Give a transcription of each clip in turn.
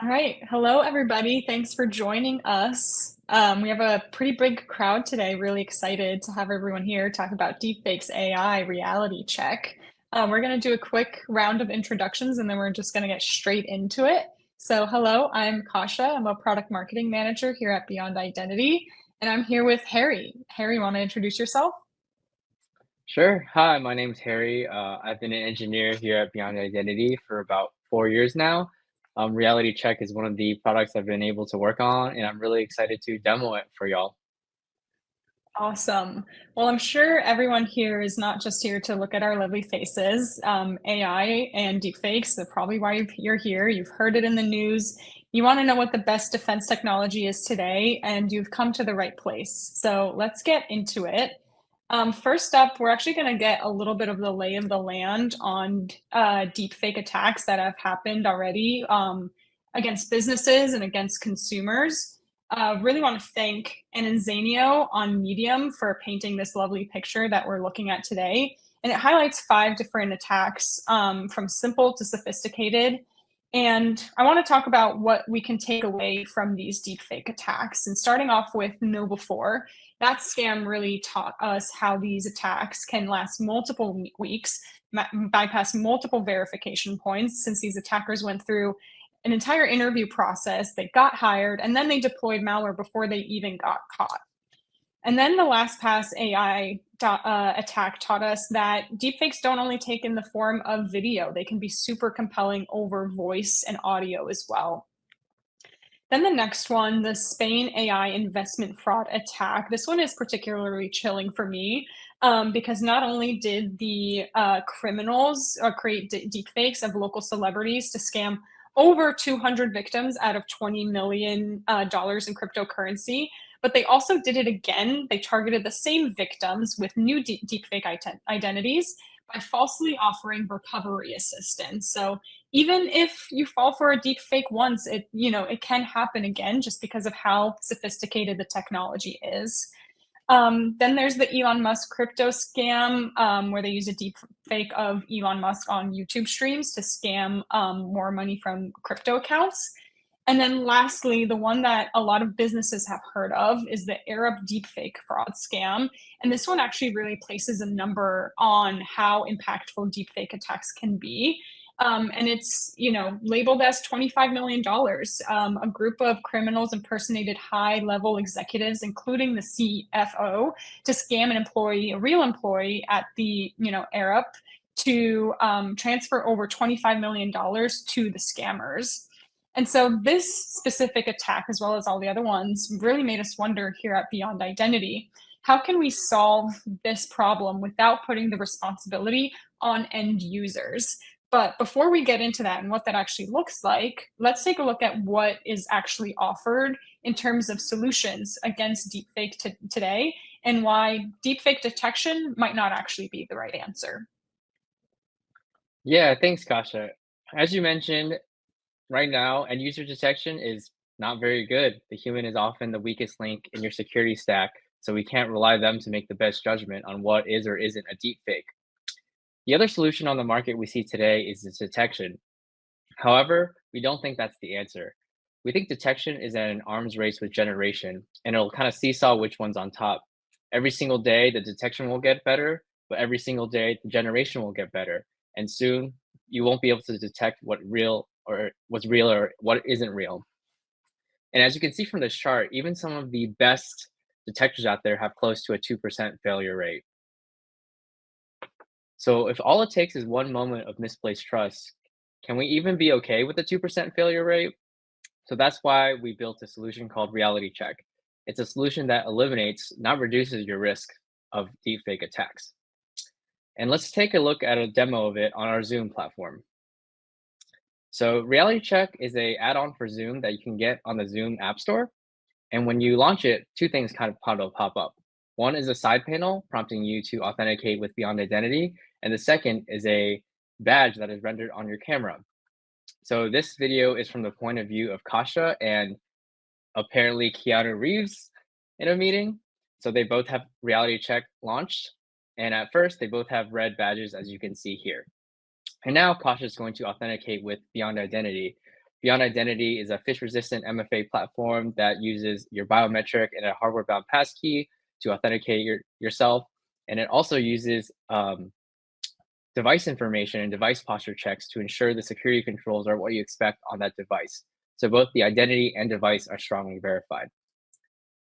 All right. Hello, everybody. Thanks for joining us. We have a pretty big crowd today. Really excited to have everyone here talk about Deepfake's AI reality check. We're going to do a quick round of introductions and then we're just going to get straight into it. So, hello, I'm Kasha. I'm a product marketing manager here at Beyond Identity, and I'm here with Harry. Harry, want to introduce yourself? Sure. Hi, my name's Harry. I've been an engineer here at Beyond Identity for about 4 years now. RealityCheck is one of the products I've been able to work on, and I'm really excited to demo it for y'all. Awesome. Well, I'm sure everyone here is not just here to look at our lovely faces. AI and deepfakes are probably why you're here. You've heard it in the news. You want to know what the best defense technology is today, and you've come to the right place. So let's get into it. First up, we're actually going to get a little bit of the lay of the land on deepfake attacks that have happened already against businesses and against consumers. Really want to thank Ananzanio on Medium for painting this lovely picture that we're looking at today. And it highlights 5 different attacks from simple to sophisticated. And I want to talk about what we can take away from these deepfake attacks. And starting off with Know Before, that scam really taught us how these attacks can last multiple weeks, bypass multiple verification points, since these attackers went through an entire interview process. They got hired and then they deployed malware before they even got caught. And then the LastPass AI attack taught us that deepfakes don't only take in the form of video, they can be super compelling over voice and audio as well. Then the next one, the Spain AI investment fraud attack. This one is particularly chilling for me because not only did the criminals create deepfakes of local celebrities to scam over 200 victims out of $20 million dollars in cryptocurrency, but they also did it again. They targeted the same victims with new deepfake identities by falsely offering recovery assistance. So even if you fall for a deep fake once, it can happen again just because of how sophisticated the technology is. Then there's the Elon Musk crypto scam, where they use a deep fake of Elon Musk on YouTube streams to scam more money from crypto accounts. And then lastly, the one that a lot of businesses have heard of is the Arab deepfake fraud scam. And this one actually really places a number on how impactful deepfake attacks can be. And it's labeled as $25 million. Dollars. A group of criminals impersonated high-level executives, including the CFO, to scam an employee, a real employee at the Arab, to transfer over $25 million dollars to the scammers. And so this specific attack, as well as all the other ones, really made us wonder here at Beyond Identity, how can we solve this problem without putting the responsibility on end users? But before we get into that and what that actually looks like, let's take a look at what is actually offered in terms of solutions against deepfake today and why deepfake detection might not actually be the right answer. Yeah, thanks, Kasha. As you mentioned, right now, end user detection is not very good. The human is often the weakest link in your security stack, so we can't rely them to make the best judgment on what is or isn't a deepfake. The other solution on the market we see today is the detection. However, we don't think that's the answer. We think detection is at an arms race with generation, and it'll kind of seesaw which one's on top. Every single day, the detection will get better, but every single day, the generation will get better. And soon, you won't be able to detect what's real or what isn't real. And as you can see from this chart, even some of the best detectors out there have close to a 2% failure rate. So if all it takes is one moment of misplaced trust, can we even be okay with a 2% failure rate? So that's why we built a solution called RealityCheck. It's a solution that eliminates, not reduces your risk of deepfake attacks. And let's take a look at a demo of it on our Zoom platform. So RealityCheck is a add-on for Zoom that you can get on the Zoom App Store. And when you launch it, two things kind of pop up. One is a side panel prompting you to authenticate with Beyond Identity, and the second is a badge that is rendered on your camera. So this video is from the point of view of Kasha and apparently Keanu Reeves in a meeting. So they both have Reality Check launched. And at first, they both have red badges, as you can see here. And now Kasha is going to authenticate with Beyond Identity. Beyond Identity is a phish-resistant MFA platform that uses your biometric and a hardware-bound passkey to authenticate yourself. And it also uses device information and device posture checks to ensure the security controls are what you expect on that device. So both the identity and device are strongly verified.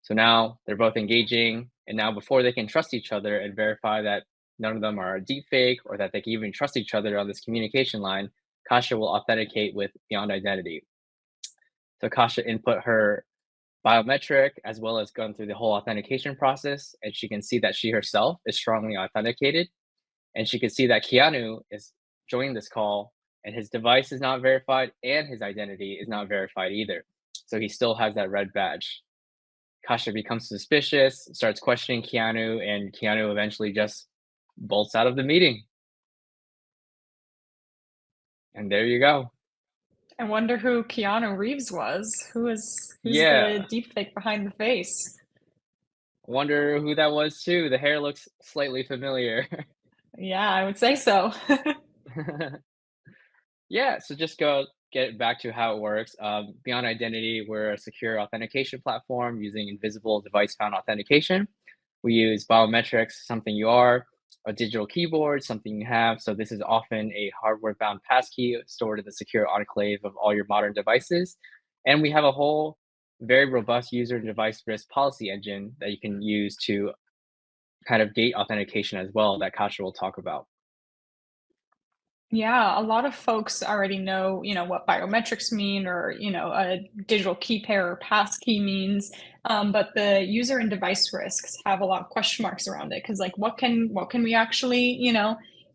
So now they're both engaging, and now before they can trust each other and verify that none of them are a deepfake or that they can even trust each other on this communication line, Kasha will authenticate with Beyond Identity. So Kasha input her biometric as well as gone through the whole authentication process, and she can see that she herself is strongly authenticated, and she can see that Keanu is joining this call, and his device is not verified and his identity is not verified either. So he still has that red badge. Kasha becomes suspicious, starts questioning Keanu, and Keanu eventually just bolts out of the meeting. And there you go. I wonder who Keanu Reeves was. Who's the Yeah. deepfake behind the face? Wonder who that was too. The hair looks slightly familiar. Yeah, I would say so. Yeah, so just go get back to how it works. Beyond Identity, we're a secure authentication platform using invisible device bound authentication. We use biometrics, something you are, a digital keyboard, something you have. So this is often a hardware bound passkey stored in the secure enclave of all your modern devices. And we have a whole very robust user and device risk policy engine that you can use to kind of gate authentication as well that Kasha will talk about. Yeah, a lot of folks already know, what biometrics mean or, a digital key pair or pass key means. But the user and device risks have a lot of question marks around it because like what can we actually,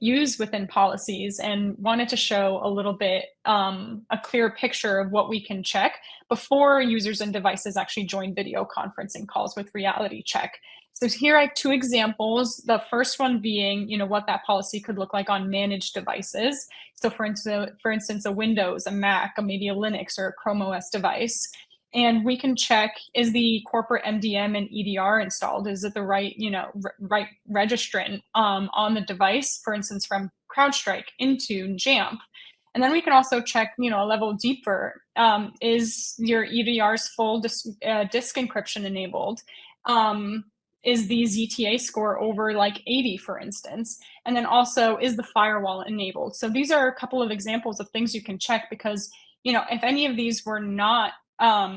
use within policies and wanted to show a little bit a clear picture of what we can check before users and devices actually join video conferencing calls with RealityCheck. So here I have two examples. The first one being, what that policy could look like on managed devices. So for instance, a Windows, a Mac, or maybe a Linux or a Chrome OS device. And we can check, is the corporate MDM and EDR installed? Is it the right, right registrant on the device, for instance, from CrowdStrike, Intune, Jamf? And then we can also check, a level deeper. Is your EDR's full disk encryption enabled? Is the ZTA score over like 80, for instance? And then also, is the firewall enabled? So these are a couple of examples of things you can check because, if any of these were not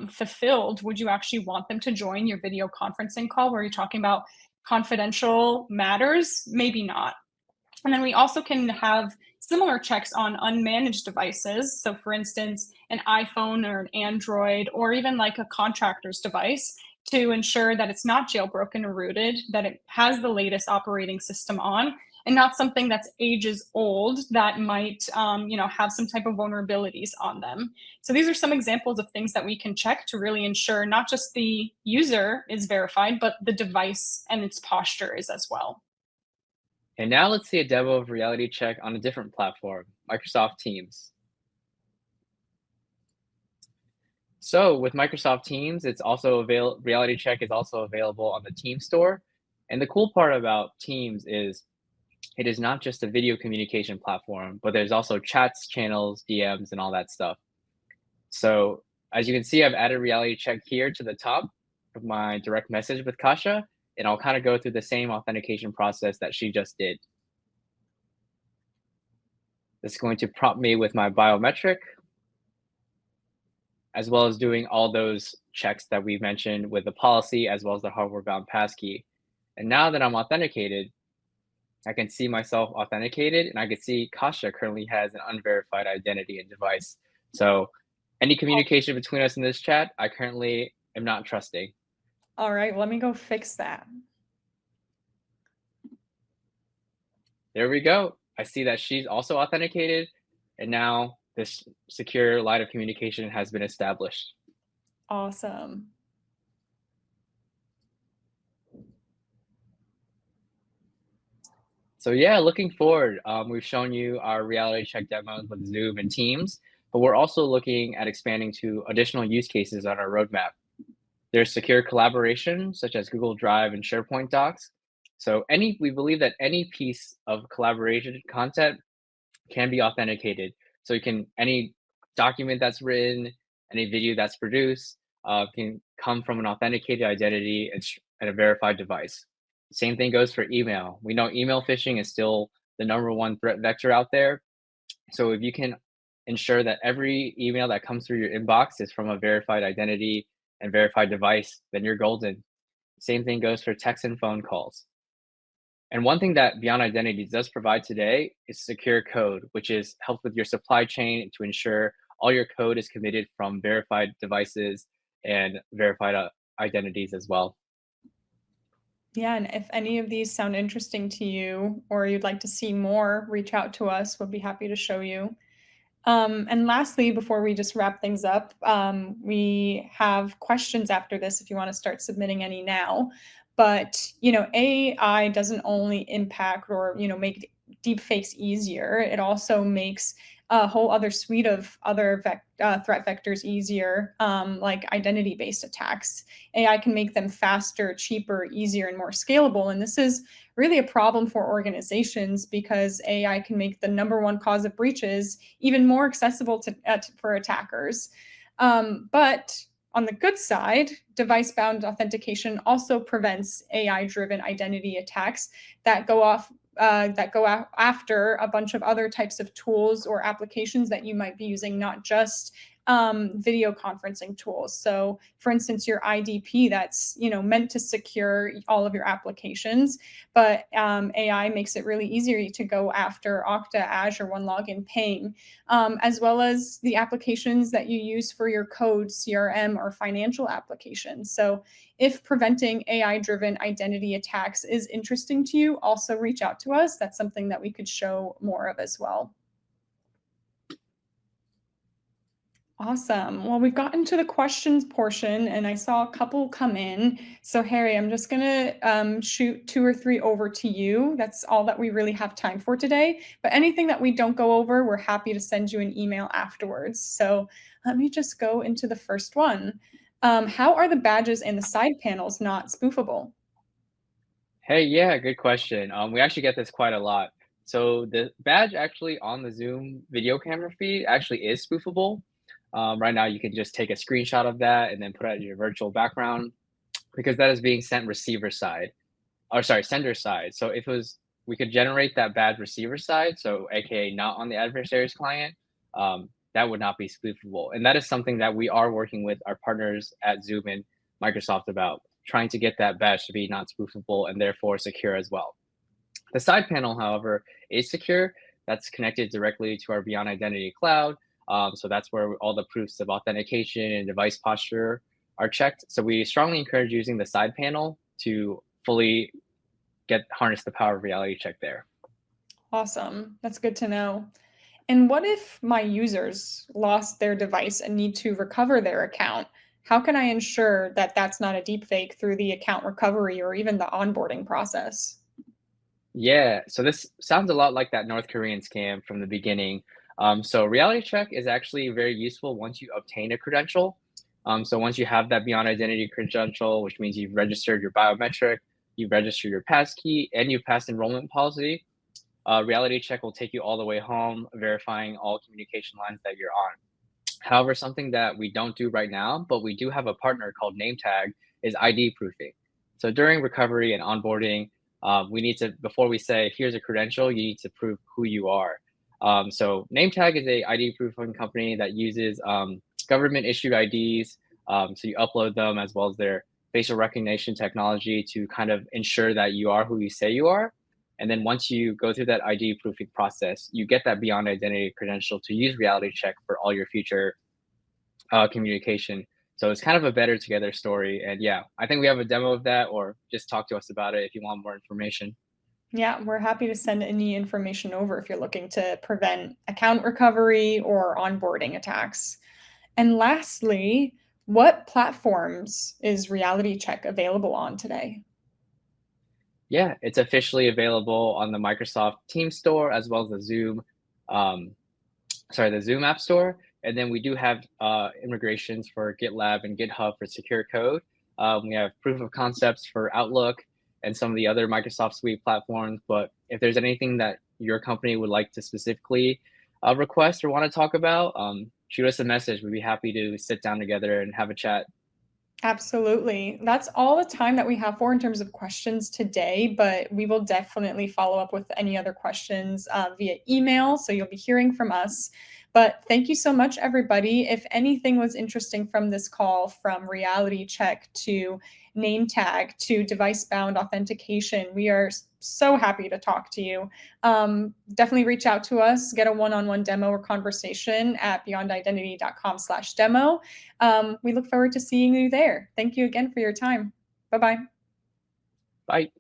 fulfilled, would you actually want them to join your video conferencing call where you're talking about confidential matters? Maybe not. And then we also can have similar checks on unmanaged devices. So, for instance, an iPhone or an Android, or even like a contractor's device to ensure that it's not jailbroken or rooted, that it has the latest operating system on, and not something that's ages old that might, have some type of vulnerabilities on them. So these are some examples of things that we can check to really ensure not just the user is verified, but the device and its posture is as well. And now let's see a demo of RealityCheck on a different platform, Microsoft Teams. So with Microsoft Teams, it's also RealityCheck is also available on the Team Store. And the cool part about Teams is it is not just a video communication platform, but there's also chats, channels, DMs, and all that stuff. So as you can see, I've added RealityCheck here to the top of my direct message with Kasha, and I'll kind of go through the same authentication process that she just did. It's going to prompt me with my biometric, as well as doing all those checks that we mentioned with the policy, as well as the hardware bound passkey. And now that I'm authenticated, I can see myself authenticated, and I can see Kasha currently has an unverified identity and device. So any communication between us in this chat, I currently am not trusting. All right, let me go fix that. There we go. I see that she's also authenticated, and now this secure line of communication has been established. Awesome. So yeah, looking forward, we've shown you our RealityCheck demos with Zoom and Teams, but we're also looking at expanding to additional use cases on our roadmap. There's secure collaboration, such as Google Drive and SharePoint docs. So we believe that any piece of collaboration content can be authenticated. So any document that's written, any video that's produced can come from an authenticated identity and a verified device. Same thing goes for email. We know email phishing is still the number one threat vector out there. So if you can ensure that every email that comes through your inbox is from a verified identity and verified device, then you're golden. Same thing goes for text and phone calls. And one thing that Beyond Identity does provide today is secure code, which is helps with your supply chain to ensure all your code is committed from verified devices and verified identities as well. Yeah, and if any of these sound interesting to you or you'd like to see more, reach out to us. We'll be happy to show you. And lastly, before we just wrap things up, we have questions after this if you want to start submitting any now. But, AI doesn't only impact or, make deep fakes easier. It also makes a whole other suite of other threat vectors easier, like identity-based attacks. AI can make them faster, cheaper, easier, and more scalable. And this is really a problem for organizations because AI can make the number one cause of breaches even more accessible for attackers. But on the good side, device-bound authentication also prevents AI-driven identity attacks that go after a bunch of other types of tools or applications that you might be using, not just video conferencing tools. So, for instance, your IDP that's meant to secure all of your applications, but AI makes it really easier to go after Okta, Azure, OneLogin, Ping, as well as the applications that you use for your code, CRM, or financial applications. So, if preventing AI-driven identity attacks is interesting to you, also reach out to us. That's something that we could show more of as well. Awesome. Well, we've gotten to the questions portion, and I saw a couple come in. So, Harry, I'm just going to shoot 2 or 3 over to you. That's all that we really have time for today. But anything that we don't go over, we're happy to send you an email afterwards. So, let me just go into the first one. How are the badges and the side panels not spoofable? Hey, yeah, good question. We actually get this quite a lot. So the badge actually on the Zoom video camera feed actually is spoofable. Right now, you can just take a screenshot of that and then put it in your virtual background because that is being sent receiver side, or sorry, sender side. So if it was, we could generate that badge receiver side, so AKA not on the adversary's client, that would not be spoofable. And that is something that we are working with our partners at Zoom and Microsoft about trying to get that badge to be not spoofable and therefore secure as well. The side panel, however, is secure. That's connected directly to our Beyond Identity cloud. So that's where all the proofs of authentication and device posture are checked. So we strongly encourage using the side panel to fully harness the power of RealityCheck there. Awesome. That's good to know. And what if my users lost their device and need to recover their account? How can I ensure that that's not a deepfake through the account recovery or even the onboarding process? Yeah, so this sounds a lot like that North Korean scam from the beginning. So reality check is actually very useful once you obtain a credential. So once you have that beyond identity credential, which means you've registered your biometric, you've registered your passkey, and you've passed enrollment policy, reality check will take you all the way home, verifying all communication lines that you're on. However, something that we don't do right now, but we do have a partner called NameTag, is ID proofing. So during recovery and onboarding, we need to, before we say, here's a credential, you need to prove who you are. So NameTag is a ID proofing company that uses government issued IDs. So you upload them as well as their facial recognition technology to kind of ensure that you are who you say you are. And then once you go through that ID proofing process, you get that beyond identity credential to use reality check for all your future communication. So it's kind of a better together story. And yeah, I think we have a demo of that, or just talk to us about it if you want more information. Yeah, we're happy to send any information over if you're looking to prevent account recovery or onboarding attacks. And lastly, what platforms is Reality Check available on today? Yeah, it's officially available on the Microsoft Teams Store as well as um, the Zoom App Store. And then we do have integrations for GitLab and GitHub for secure code. We have proof of concepts for Outlook and some of the other Microsoft Suite platforms. But if there's anything that your company would like to specifically request or want to talk about, shoot us a message. We'd be happy to sit down together and have a chat. Absolutely. That's all the time that we have for in terms of questions today, but we will definitely follow up with any other questions via email. So you'll be hearing from us. But thank you so much, everybody. If anything was interesting from this call, from reality check to name tag to device-bound authentication, we are so happy to talk to you. Definitely reach out to us, get a one-on-one demo or conversation at beyondidentity.com/demo. We look forward to seeing you there. Thank you again for your time. Bye-bye. Bye.